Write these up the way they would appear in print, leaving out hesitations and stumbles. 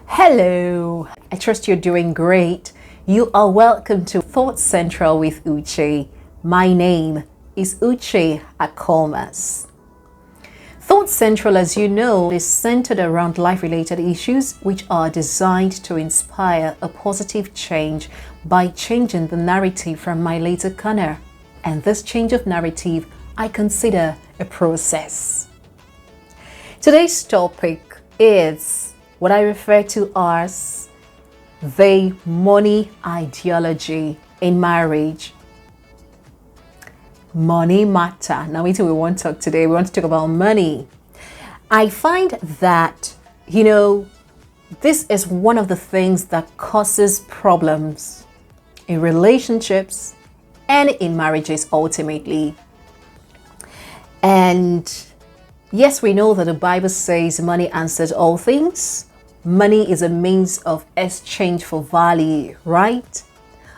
Hello, I trust you're doing great. You are welcome to Thought Central with Uche. My name is Uche Akomas. Thought Central, as you know, is centered around life-related issues which are designed to inspire a positive change by changing the narrative from my later corner. And this change of narrative I consider a process. Today's topic is what I refer to as the money ideology in marriage. Money matter. Now, we want to talk today. We want to talk about money. I find that, this is one of the things that causes problems in relationships and in marriages ultimately. And yes, we know that the Bible says money answers all things. Money is a means of exchange for value, right?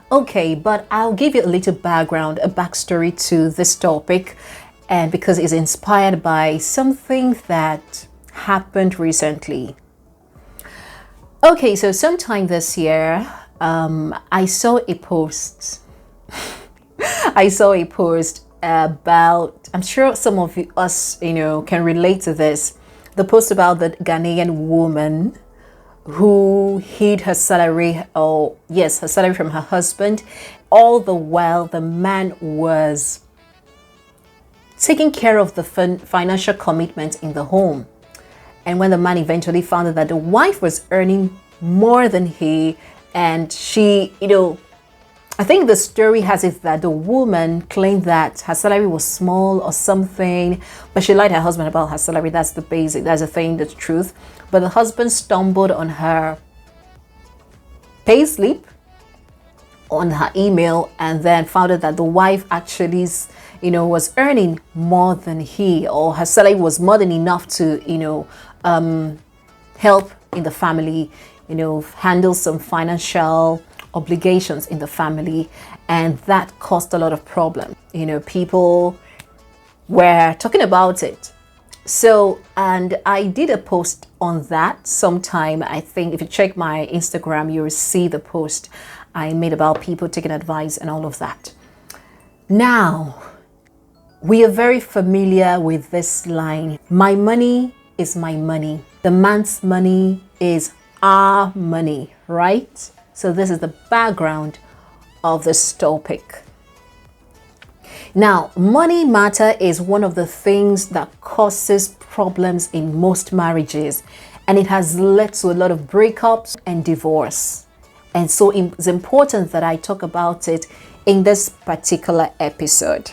Okay, but I'll give you a little background, a backstory to this topic, and because it's inspired by something that happened recently. Okay, so sometime this year, I saw a post. About, I'm sure some of us, can relate to this. The post about the Ghanaian woman who hid her salary, her salary from her husband. All the while, the man was taking care of the financial commitment in the home. And when the man eventually found out that the wife was earning more than he, and she, I think the story has it that the woman claimed that her salary was small or something, but she lied to her husband about her salary. That's the basic, that's the thing, the truth. But the husband stumbled on her payslip, on her email, and then found out that the wife actually, was earning more than he, or her salary was more than enough to, help in the family, handle some financial obligations in the family, and that caused a lot of problems. People were talking about it. So, and I did a post on that sometime. I think if you check my Instagram, you will see the post I made about people taking advice and all of that. Now, we are very familiar with this line. My money is my money. The man's money is our money, right? So this is the background of this topic. Now, money matter is one of the things that causes problems in most marriages, and it has led to a lot of breakups and divorce. And so it's important that I talk about it in this particular episode.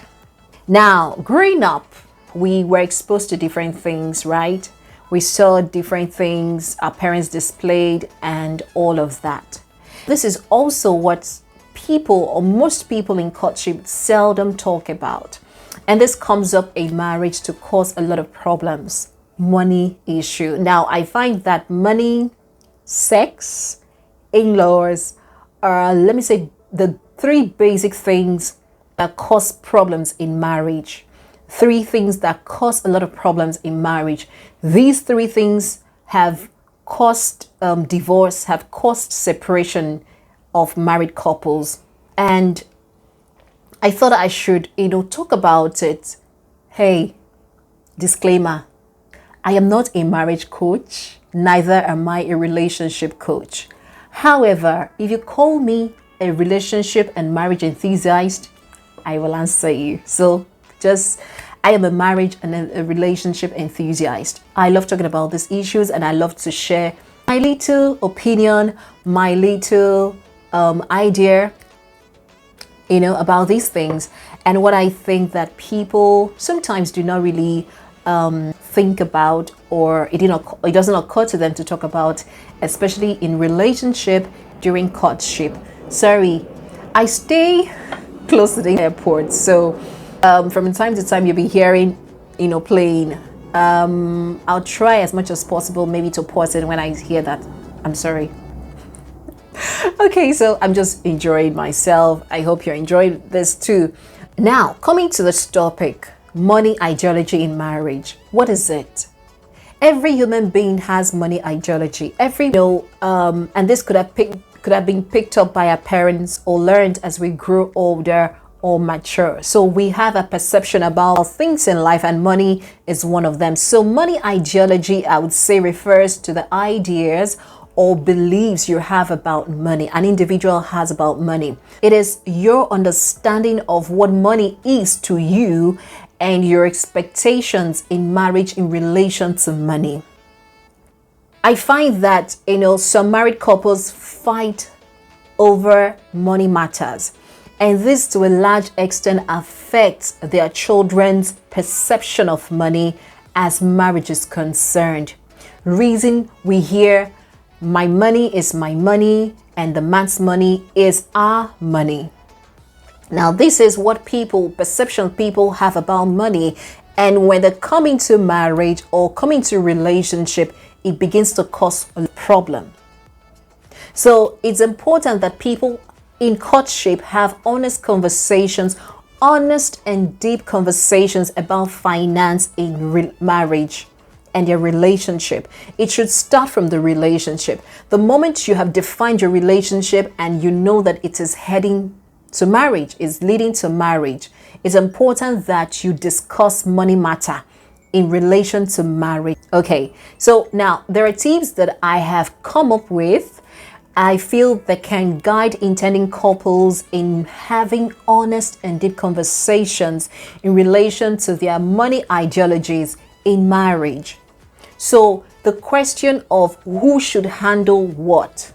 Now, growing up, we were exposed to different things, right? We saw different things our parents displayed and all of that. This is also what people, or most people in courtship, seldom talk about. And this comes up in marriage to cause a lot of problems. Money issue. Now, I find that money, sex, in-laws are, let me say, the three basic things that cause problems in marriage. Three things that cause a lot of problems in marriage. These three things have caused divorce, have caused separation of married couples. And I thought I should, talk about it. Hey, disclaimer, I am not a marriage coach, neither am I a relationship coach. However, if you call me a relationship and marriage enthusiast, I will answer you. So I am a marriage and a relationship enthusiast. I love talking about these issues, and I love to share my little opinion, my little idea, about these things, and what I think that people sometimes do not really think about, or it doesn't occur to them to talk about, especially in relationship during courtship. Sorry, I stay close to the airport, so from time to time you'll be hearing, playing. I'll try as much as possible maybe to pause it when I hear that. I'm sorry. Okay, so I'm just enjoying myself. I hope you're enjoying this too. Now, coming to this topic, money ideology in marriage. What is it? Every human being has money ideology. And this could have been picked up by our parents or learned as we grew older or mature. So we have a perception about things in life, and money is one of them. So money ideology, I would say, refers to the ideas or beliefs you have about money, an individual has about money. It is your understanding of what money is to you and your expectations in marriage in relation to money. I find that, some married couples fight over money matters, and this to a large extent affects their children's perception of money as marriage is concerned. Reason we hear, my money is my money and the man's money is our money. Now, this is what perception people have about money. And when they come into marriage or come into relationship, it begins to cause a problem. So it's important that people in courtship have honest conversations, honest and deep conversations about finance in marriage and your relationship. It should start from the relationship. The moment you have defined your relationship and you know that it is heading to marriage, is leading to marriage, it's important that you discuss money matter in relation to marriage. Okay, so now there are tips that I have come up with I feel that can guide intending couples in having honest and deep conversations in relation to their money ideologies in marriage. So the question of who should handle what.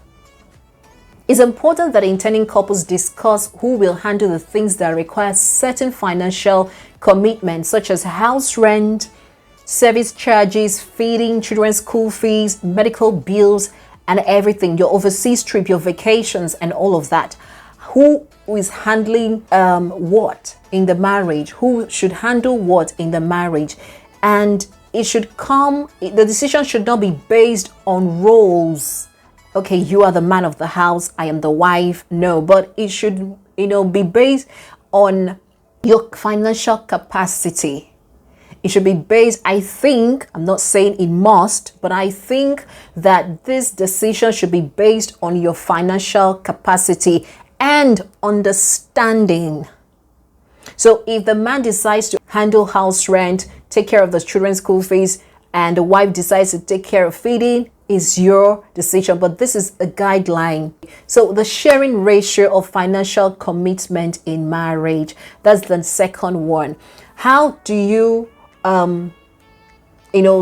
It's important that intending couples discuss who will handle the things that require certain financial commitments, such as house rent, service charges, feeding, children's school fees, medical bills, and everything, your overseas trip, your vacations, and all of that. Who is handling what in the marriage? Who should handle what in the marriage? And the decision should not be based on roles. Okay, you are the man of the house, I am the wife. No, but it should, be based on your financial capacity. It should be based, I'm not saying it must, but I think that this decision should be based on your financial capacity and understanding. So if the man decides to handle house rent, take care of the children's school fees, and the wife decides to take care of feeding, is your decision, but this is a guideline. So the sharing ratio of financial commitment in marriage, that's the second one. How do you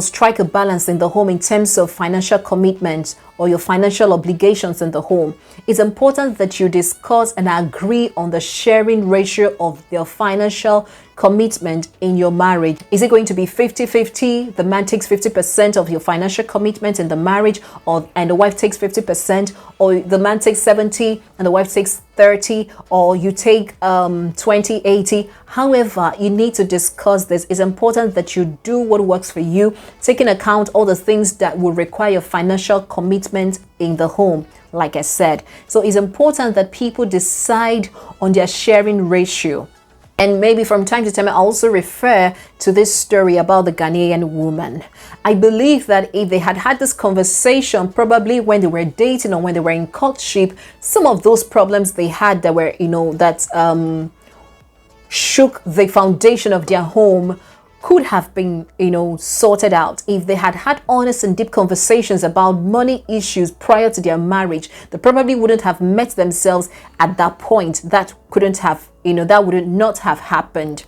strike a balance in the home in terms of financial commitments or your financial obligations in the home? It's important that you discuss and agree on the sharing ratio of your financial commitment in your marriage. Is it going to be 50-50? The man takes 50% of your financial commitment in the marriage, and the wife takes 50%, or the man takes 70 and the wife takes 30, or you take 20-80. However, you need to discuss this. It's important that you do what works for you, taking account all the things that will require financial commitment in the home, like I said. So it's important that people decide on their sharing ratio. And maybe from time to time, I also refer to this story about the Ghanaian woman. I believe that if they had had this conversation, probably when they were dating or when they were in courtship, some of those problems they had that were, shook the foundation of their home could have been, sorted out. If they had had honest and deep conversations about money issues prior to their marriage, they probably wouldn't have met themselves at that point. That would not have happened.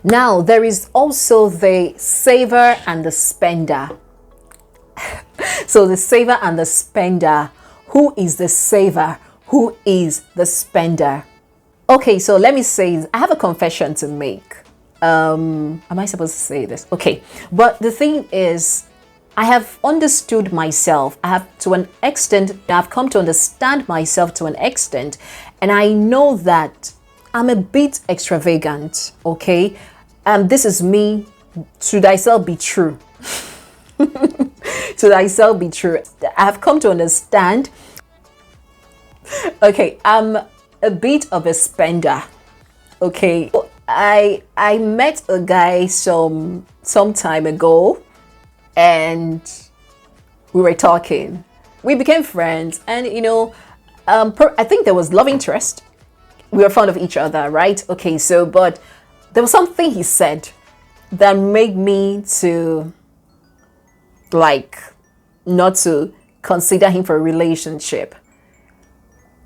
Now, there is also the saver and the spender. So the saver and the spender. Who is the saver? Who is the spender? Okay, so let me say, I have a confession to make. Am I supposed to say this? Okay, but the thing is, I have understood myself. I've come to understand myself to an extent, and I know that I'm a bit extravagant. Okay, this is me. To thyself be true. To thyself be true. I have come to understand. Okay, I'm a bit of a spender. Okay. I met a guy some time ago, and we were talking. We became friends, and I think there was love interest. We were fond of each other, right? Okay, so but there was something he said that made me to like not to consider him for a relationship.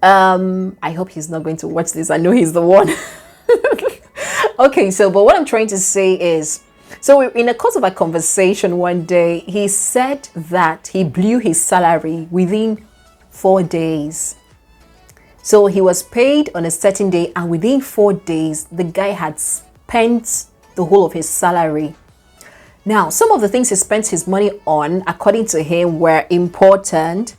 I hope he's not going to watch this. I know he's the one. Okay, so but what I'm trying to say is, so in the course of a conversation one day, he said that he blew his salary within 4 days. So he was paid on a certain day, and within 4 days, the guy had spent the whole of his salary. Now, some of the things he spent his money on, according to him, were important,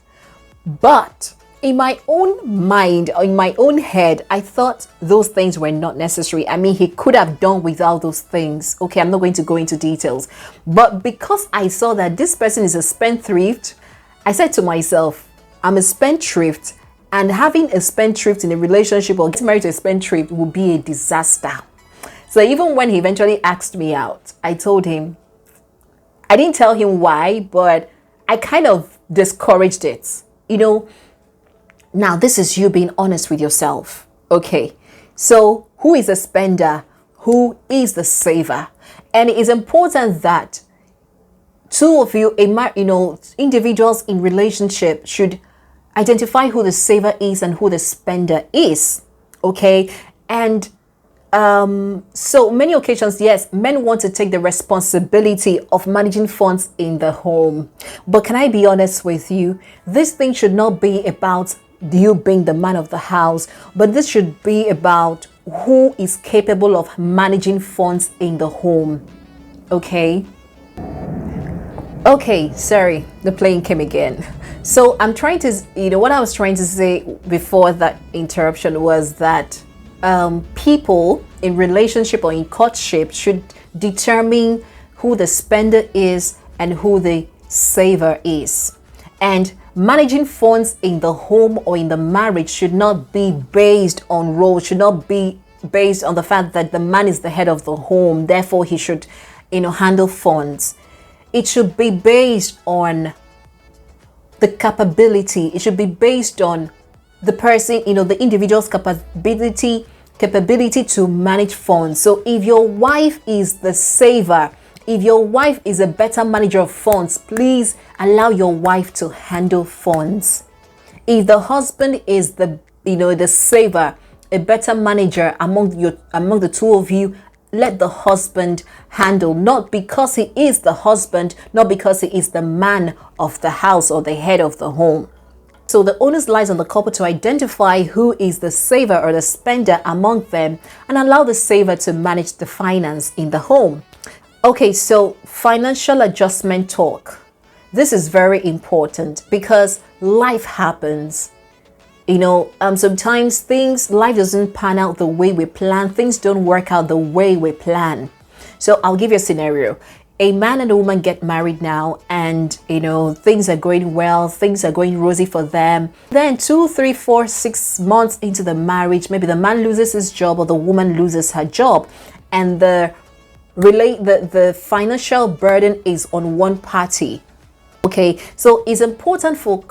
but in my own mind, or in my own head, I thought those things were not necessary. I mean, he could have done without those things. Okay, I'm not going to go into details. But because I saw that this person is a spendthrift, I said to myself, I'm a spendthrift, and having a spendthrift in a relationship or getting married to a spendthrift would be a disaster. So even when he eventually asked me out, I told him, I didn't tell him why, but I kind of discouraged it. Now, this is you being honest with yourself. Okay, so who is a spender? Who is the saver? And it is important that two of you, individuals in relationship should identify who the saver is and who the spender is. Okay, and so many occasions, yes, men want to take the responsibility of managing funds in the home. But can I be honest with you? This thing should not be about you being the man of the house, but this should be about who is capable of managing funds in the home. Okay, sorry, the plane came again. So I'm trying to, what I was trying to say before that interruption was that people in relationship or in courtship should determine who the spender is and who the saver is. And managing funds in the home or in the marriage should not be based on roles, should not be based on the fact that the man is the head of the home, therefore he should, handle funds. It should be based on the capability. It should be based on the person, the individual's capability to manage funds. So if your wife is the saver, if your wife is a better manager of funds, please allow your wife to handle funds. If the husband is the saver, a better manager among the two of you, let the husband handle, not because he is the husband, not because he is the man of the house or the head of the home. So the onus lies on the couple to identify who is the saver or the spender among them and allow the saver to manage the finance in the home. Okay, so financial adjustment talk. This is very important because life happens. Sometimes life doesn't pan out the way we plan. Things don't work out the way we plan. So I'll give you a scenario. A man and a woman get married now, and things are going well, things are going rosy for them. Then 2, 3, 4, 6 months into the marriage, maybe the man loses his job or the woman loses her job, and the financial burden is on one party. Okay, so it's important for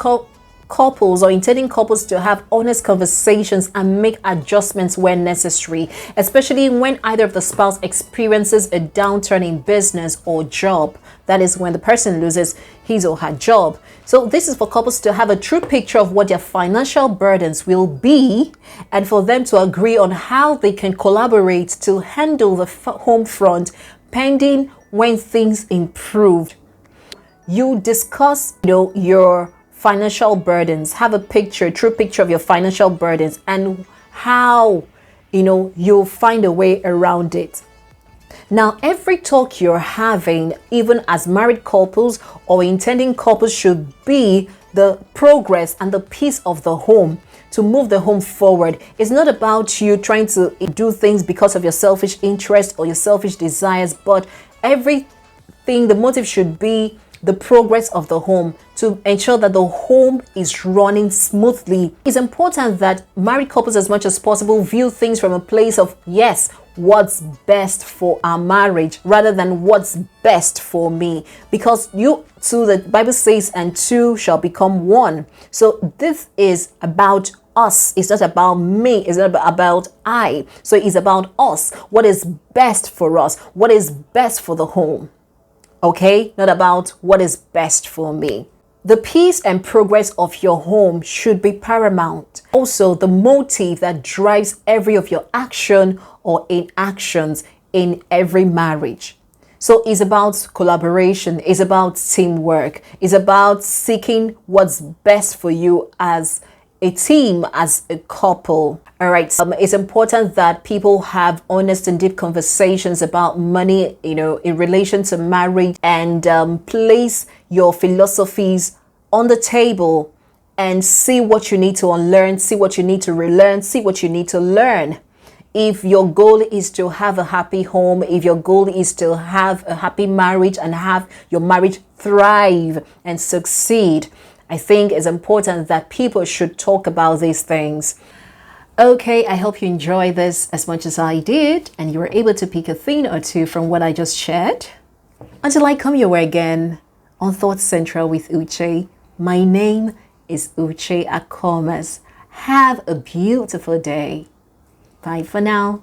couples or intending couples to have honest conversations and make adjustments when necessary, especially when either of the spouse experiences a downturn in business or job. That is when the person loses his or her job. So this is for couples to have a true picture of what their financial burdens will be and for them to agree on how they can collaborate to handle the home front pending when things improve. You discuss, your financial burdens, have a true picture of your financial burdens and how, you'll find a way around it. Now, every talk you're having, even as married couples or intending couples, should be the progress and the peace of the home to move the home forward. It's not about you trying to do things because of your selfish interest or your selfish desires, but everything, the motive should be the progress of the home to ensure that the home is running smoothly. It's important that married couples, as much as possible, view things from a place of, yes, what's best for our marriage rather than what's best for me. Because you two, the Bible says, and two shall become one. So this is about us. It's not about me. It's not about I. So it's about us. What is best for us? What is best for the home? Okay? Not about what is best for me. The peace and progress of your home should be paramount. Also, the motive that drives every of your action or inactions in every marriage. So it's about collaboration, it's about teamwork, it's about seeking what's best for you as a team, as a couple. All right. It's important that people have honest and deep conversations about money, in relation to marriage, and place your philosophies on the table and see what you need to unlearn, see what you need to relearn, see what you need to learn. If your goal is to have a happy home, if your goal is to have a happy marriage and have your marriage thrive and succeed, I think it's important that people should talk about these things. Okay, I hope you enjoy this as much as I did and you were able to pick a thing or two from what I just shared. Until I come your way again on Thought Central with Uche, my name is Uche Akomas. Have a beautiful day. Bye for now.